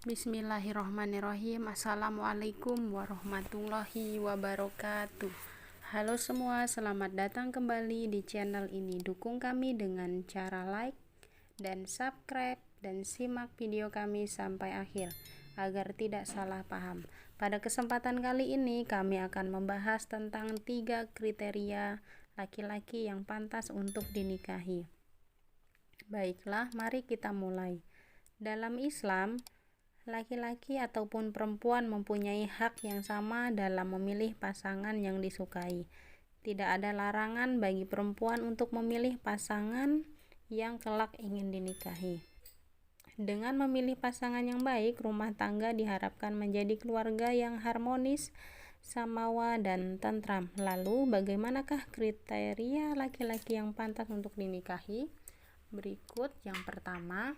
Bismillahirrohmanirrohim. Assalamualaikum warahmatullahi wabarakatuh. Halo semua, selamat datang kembali di channel ini. Dukung kami dengan cara like dan subscribe dan simak video kami sampai akhir agar tidak salah paham. Pada kesempatan kali ini kami akan membahas tentang 3 kriteria laki-laki yang pantas untuk dinikahi. Baiklah, mari kita mulai. Dalam Islam, laki-laki ataupun perempuan mempunyai hak yang sama dalam memilih pasangan yang disukai. Tidak ada larangan bagi perempuan untuk memilih pasangan yang kelak ingin dinikahi. Dengan memilih pasangan yang baik, rumah tangga diharapkan menjadi keluarga yang harmonis, samawa, dan tentram. Lalu, bagaimanakah kriteria laki-laki yang pantas untuk dinikahi? Berikut yang pertama,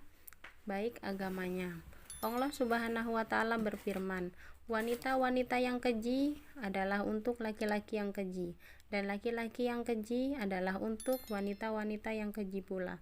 baik agamanya. Allah Subhanahu wa Ta'ala berfirman, wanita-wanita yang keji adalah untuk laki-laki yang keji, dan laki-laki yang keji adalah untuk wanita-wanita yang keji pula,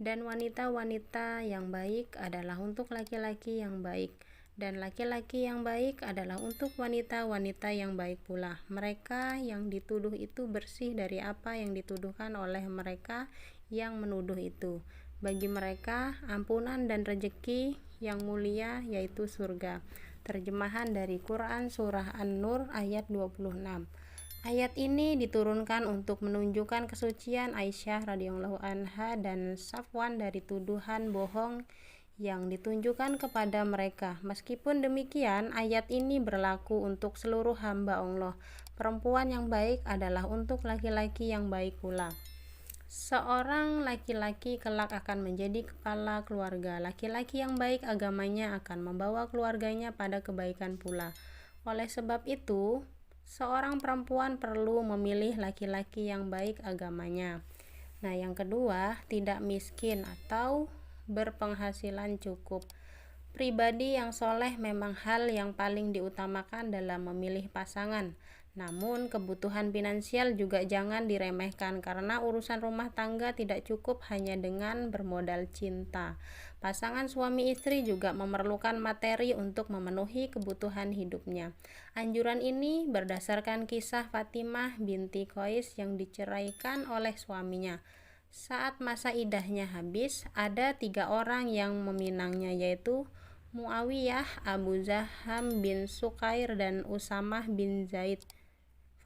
dan wanita-wanita yang baik adalah untuk laki-laki yang baik, dan laki-laki yang baik adalah untuk wanita-wanita yang baik pula. Mereka yang dituduh itu bersih dari apa yang dituduhkan oleh mereka yang menuduh itu. Bagi mereka ampunan dan rezeki yang mulia, yaitu surga. Terjemahan dari Quran Surah An-Nur ayat 26. Ayat ini diturunkan untuk menunjukkan kesucian Aisyah radhiyallahu anha dan Safwan dari tuduhan bohong yang ditunjukkan kepada mereka. Meskipun demikian, ayat ini berlaku untuk seluruh hamba Allah. Perempuan yang baik adalah untuk laki-laki yang baik pula. Seorang laki-laki kelak akan menjadi kepala keluarga. Laki-laki yang baik agamanya akan membawa keluarganya pada kebaikan pula. Oleh sebab itu, seorang perempuan perlu memilih laki-laki yang baik agamanya. Nah, yang kedua, tidak miskin atau berpenghasilan cukup. Pribadi yang soleh memang hal yang paling diutamakan dalam memilih pasangan. Namun, kebutuhan finansial juga jangan diremehkan karena urusan rumah tangga tidak cukup hanya dengan bermodal cinta. Pasangan suami istri juga memerlukan materi untuk memenuhi kebutuhan hidupnya. Anjuran ini berdasarkan kisah Fatimah binti Qais yang diceraikan oleh suaminya. Saat masa iddahnya habis, ada 3 orang yang meminangnya, yaitu Muawiyah, Abu Zaham bin Sukair, dan Usamah bin Zaid.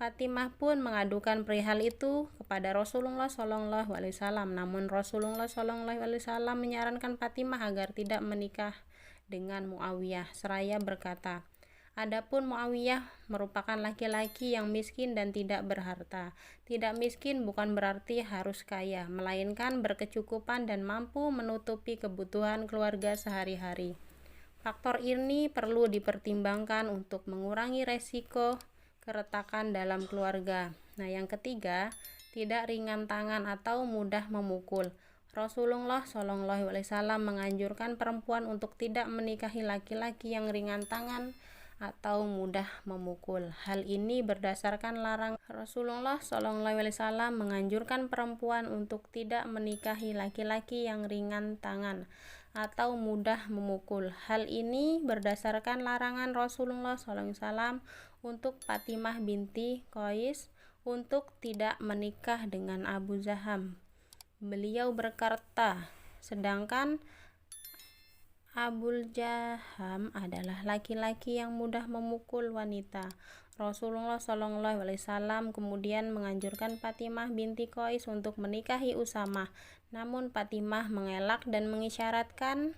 Fatimah pun mengadukan perihal itu kepada Rasulullah SAW. Namun Rasulullah SAW menyarankan Fatimah agar tidak menikah dengan Muawiyah, seraya berkata, adapun Muawiyah merupakan laki-laki yang miskin dan tidak berharta. Tidak miskin bukan berarti harus kaya, melainkan berkecukupan dan mampu menutupi kebutuhan keluarga sehari-hari. Faktor ini perlu dipertimbangkan untuk mengurangi resiko keretakan dalam keluarga. Nah, yang ketiga, tidak ringan tangan atau mudah memukul. Rasulullah SAW menganjurkan perempuan untuk tidak menikahi laki-laki yang ringan tangan atau mudah memukul. Hal ini berdasarkan larangan Rasulullah SAW menganjurkan perempuan untuk tidak menikahi laki-laki yang ringan tangan atau mudah memukul. Hal ini berdasarkan larangan Rasulullah SAW untuk Fatimah binti Qais untuk tidak menikah dengan Abu Zaham. Beliau berkata, sedangkan Abu Jaham adalah laki-laki yang mudah memukul wanita. Rasulullah SAW kemudian menganjurkan Fatimah binti Qais untuk menikahi Usamah. Namun Fatimah mengelak dan mengisyaratkan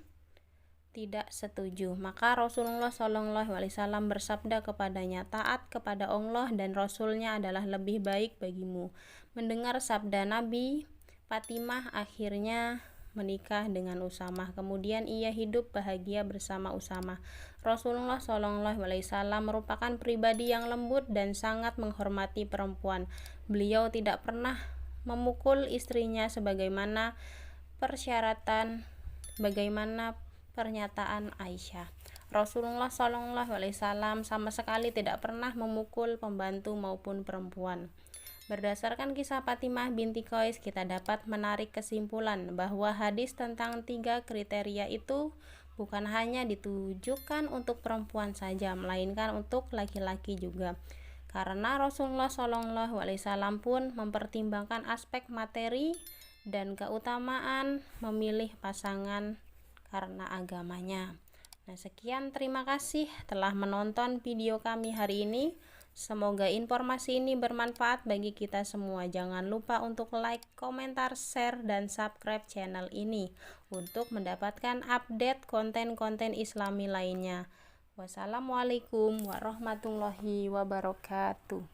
tidak setuju. Maka Rasulullah SAW bersabda kepadanya, taat kepada Allah dan Rasulnya adalah lebih baik bagimu. Mendengar sabda Nabi, Fatimah akhirnya menikah dengan Usamah. Kemudian ia hidup bahagia bersama Usamah. Rasulullah SAW merupakan pribadi yang lembut dan sangat menghormati perempuan. Beliau tidak pernah memukul istrinya sebagaimana pernyataan Aisyah. Rasulullah SAW sama sekali tidak pernah memukul pembantu maupun perempuan. Berdasarkan kisah Fatimah binti Qais, kita dapat menarik kesimpulan bahwa hadis tentang 3 kriteria itu bukan hanya ditujukan untuk perempuan saja, melainkan untuk laki-laki juga. Karena Rasulullah SAW pun mempertimbangkan aspek materi dan keutamaan memilih pasangan karena agamanya. Nah, sekian, terima kasih telah menonton video kami hari ini. Semoga informasi ini bermanfaat bagi kita semua. Jangan lupa untuk like, komentar, share, dan subscribe channel ini untuk mendapatkan update konten-konten Islami lainnya. Wassalamualaikum warahmatullahi wabarakatuh.